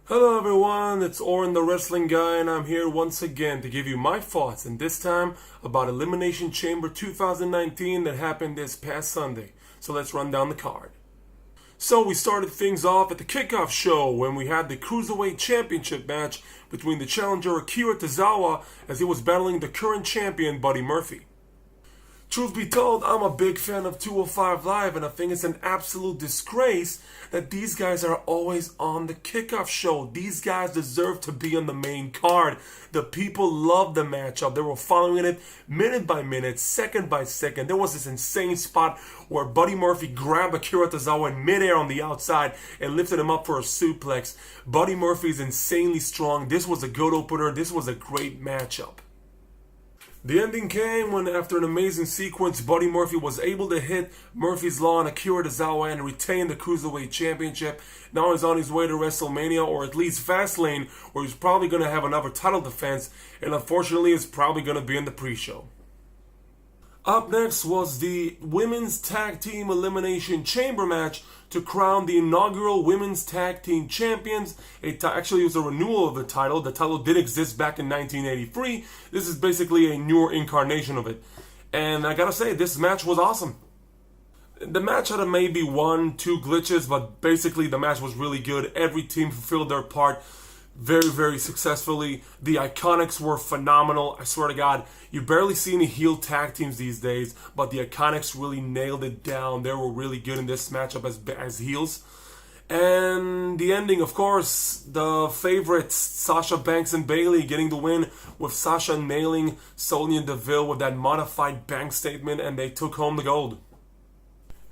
Hello everyone, it's Oren the Wrestling Guy, and I'm here once again to give you my thoughts, and this time about Elimination Chamber 2019 that happened this past Sunday. So let's run down the card. So we started things off at the kickoff show when we had the Cruiserweight Championship match between the challenger Akira Tozawa as he was battling the current champion Buddy Murphy. Truth be told, I'm a big fan of 205 Live, and I think it's an absolute disgrace that these guys are always on the kickoff show. These guys deserve to be on the main card. The people love the matchup. They were following it minute by minute, second by second. There was this insane spot where Buddy Murphy grabbed Akira Tozawa in midair on the outside and lifted him up for a suplex. Buddy Murphy is insanely strong. This was a good opener. This was a great matchup. The ending came when, after an amazing sequence, Buddy Murphy was able to hit Murphy's Law on Akira Tozawa and retain the Cruiserweight Championship. Now he's on his way to WrestleMania, or at least Fastlane, where he's probably going to have another title defense, and unfortunately is probably going to be in the pre-show. Up next was the Women's Tag Team Elimination Chamber match to crown the inaugural Women's Tag Team Champions. Actually, it was a renewal of the title. The title did exist back in 1983. This is basically a newer incarnation of it. And I gotta say, this match was awesome. The match had maybe 1-2 glitches, but basically the match was really good. Every team fulfilled their part very, very successfully. The Iconics were phenomenal. I swear to God, you barely see any heel tag teams these days, but the Iconics really nailed it down. They were really good in this matchup as heels. And the ending, of course, the favorites, Sasha Banks and Bayley, getting the win, with Sasha nailing Sonya Deville with that modified bank statement, and they took home the gold.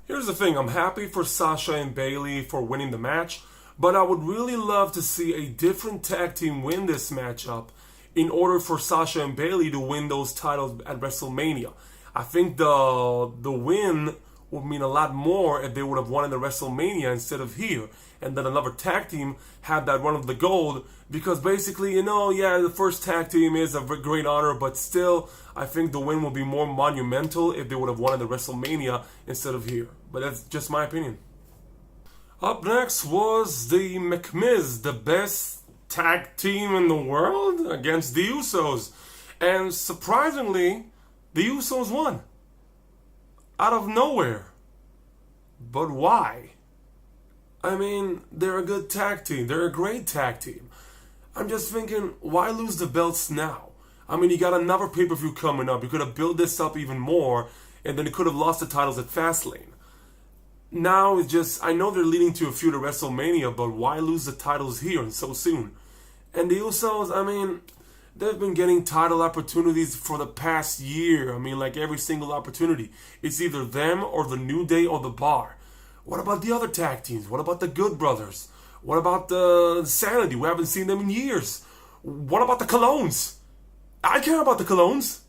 Here's the thing, I'm happy for Sasha and Bayley for winning the match, but I would really love to see a different tag team win this matchup in order for Sasha and Bayley to win those titles at WrestleMania. I think the win would mean a lot more if they would have won in the WrestleMania instead of here, and then another tag team had that run of the gold, because basically, the first tag team is a great honor, but still, I think the win would be more monumental if they would have won in the WrestleMania instead of here. But that's just my opinion. Up next was the McMiz, the best tag team in the world, against the Usos. And surprisingly, the Usos won. Out of nowhere. But why? I mean, they're a good tag team. They're a great tag team. I'm just thinking, why lose the belts now? I mean, you got another pay-per-view coming up. You could have built this up even more, and then you could have lost the titles at Fastlane. Now it's just, I know they're leading to a feud at WrestleMania, but why lose the titles here and so soon? And the Usos, I mean, they've been getting title opportunities for the past year. I mean, like every single opportunity. It's either them or the New Day or the Bar. What about the other tag teams? What about the Good Brothers? What about the Sanity? We haven't seen them in years. What about the Colognes? I care about the Colognes.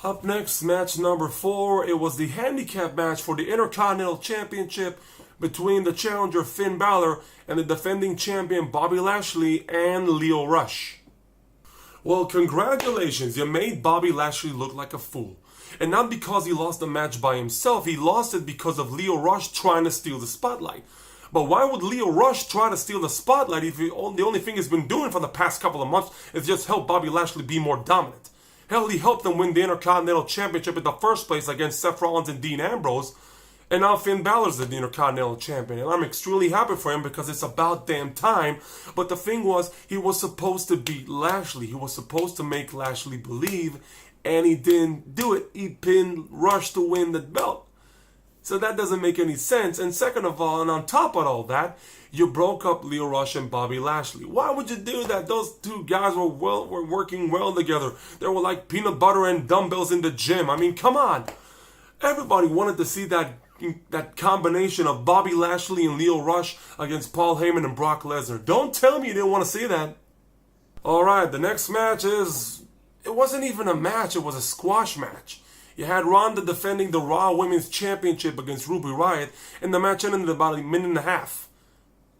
Up next, match number 4, it was the handicap match for the Intercontinental Championship between the challenger Finn Balor and the defending champion Bobby Lashley and Lio Rush. Well, congratulations, you made Bobby Lashley look like a fool. And not because he lost the match by himself, he lost it because of Lio Rush trying to steal the spotlight. But why would Lio Rush try to steal the spotlight if the only thing he's been doing for the past couple of months is just help Bobby Lashley be more dominant? Hell, he helped them win the Intercontinental Championship in the first place against Seth Rollins and Dean Ambrose. And now Finn Balor's the Intercontinental Champion. And I'm extremely happy for him because it's about damn time. But the thing was, he was supposed to beat Lashley. He was supposed to make Lashley believe. And he didn't do it. He pinned Rush to win the belt. So that doesn't make any sense. And second of all, and on top of all that, you broke up Lio Rush and Bobby Lashley. Why would you do that? Those two guys were working well together. They were like peanut butter and dumbbells in the gym. I mean, come on. Everybody wanted to see that combination of Bobby Lashley and Lio Rush against Paul Heyman and Brock Lesnar. Don't tell me you didn't want to see that. Alright, the next match it wasn't even a match, it was a squash match. You had Ronda defending the Raw Women's Championship against Ruby Riott, and the match ended in about a minute and a half.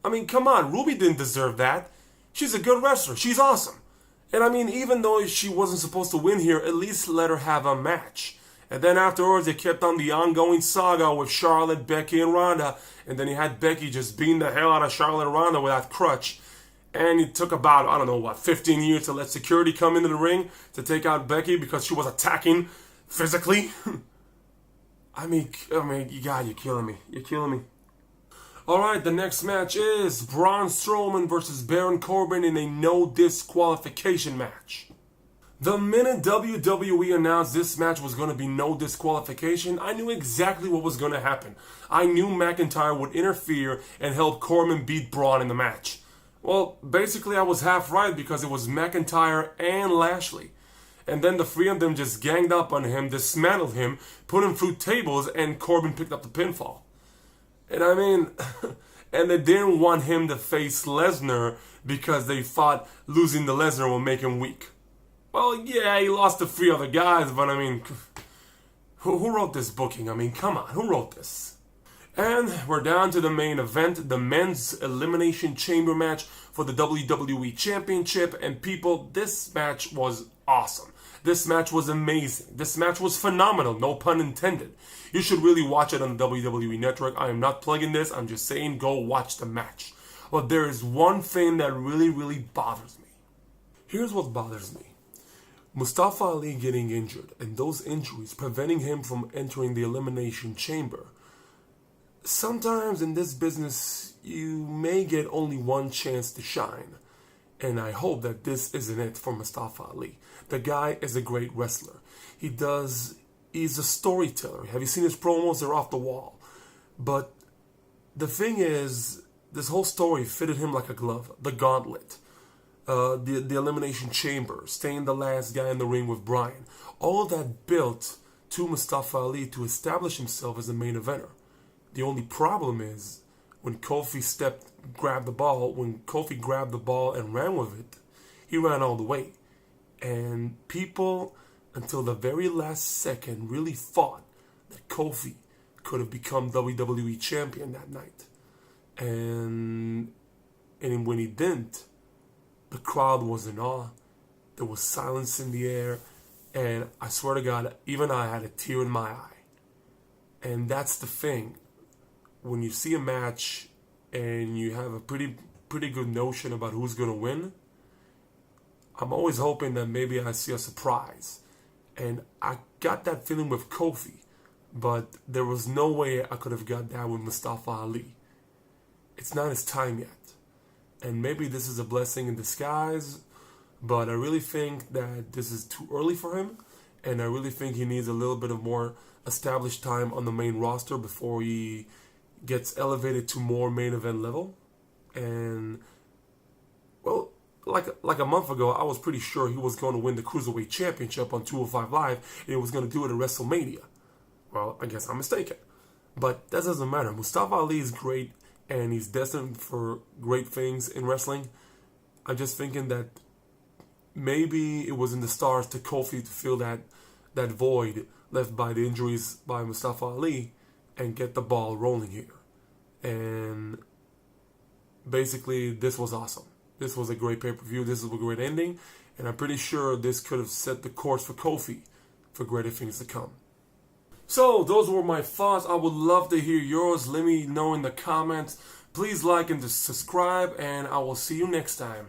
I mean, come on, Ruby didn't deserve that. She's a good wrestler. She's awesome. And I mean, even though she wasn't supposed to win here, at least let her have a match. And then afterwards, they kept on the ongoing saga with Charlotte, Becky, and Ronda. And then you had Becky just beating the hell out of Charlotte and Ronda with that crutch. And it took about, I don't know, 15 years to let security come into the ring to take out Becky because she was attacking physically. I mean, God, you're killing me. You're killing me. Alright, the next match is Braun Strowman versus Baron Corbin in a no disqualification match. The minute WWE announced this match was going to be no disqualification, I knew exactly what was going to happen. I knew McIntyre would interfere and help Corbin beat Braun in the match. Well, basically I was half right because it was McIntyre and Lashley. And then the three of them just ganged up on him, dismantled him, put him through tables, and Corbin picked up the pinfall. And I mean, and they didn't want him to face Lesnar because they thought losing to Lesnar would make him weak. Well, yeah, he lost to three other guys, but I mean, who wrote this booking? I mean, come on, who wrote this? And we're down to the main event, the men's elimination chamber match for the WWE Championship. And people, this match was awesome. This match was amazing. This match was phenomenal, no pun intended. You should really watch it on the WWE Network. I am not plugging this, I'm just saying go watch the match. But there is one thing that really bothers me. Here's what bothers me. Mustafa Ali getting injured, and those injuries preventing him from entering the Elimination Chamber. Sometimes in this business, you may get only one chance to shine. And I hope that this isn't it for Mustafa Ali. The guy is a great wrestler. He's a storyteller. Have you seen his promos? They're off the wall. But the thing is, this whole story fitted him like a glove. The gauntlet. The Elimination Chamber. Staying the last guy in the ring with Bryan. All of that built to Mustafa Ali to establish himself as a main eventer. The only problem is, when Kofi grabbed the ball and ran with it, he ran all the way. And people, until the very last second, really thought that Kofi could have become WWE champion that night. And when he didn't, the crowd was in awe. There was silence in the air. And I swear to God, even I had a tear in my eye. And that's the thing. When you see a match and you have a pretty good notion about who's going to win, I'm always hoping that maybe I see a surprise. And I got that feeling with Kofi, but there was no way I could have got that with Mustafa Ali. It's not his time yet. And maybe this is a blessing in disguise, but I really think that this is too early for him, and I really think he needs a little bit of more established time on the main roster before he gets elevated to more main event level. And well, like a month ago, I was pretty sure he was going to win the Cruiserweight Championship on 205 Live, and he was going to do it at WrestleMania. Well, I guess I'm mistaken. But that doesn't matter. Mustafa Ali is great, and he's destined for great things in wrestling. I'm just thinking that maybe it was in the stars to Kofi to fill that void left by the injuries by Mustafa Ali and get the ball rolling here. And basically, this was awesome. This was a great pay-per-view. This is a great ending. And I'm pretty sure this could have set the course for Kofi for greater things to come. So, those were my thoughts. I would love to hear yours. Let me know in the comments. Please like and subscribe, and I will see you next time.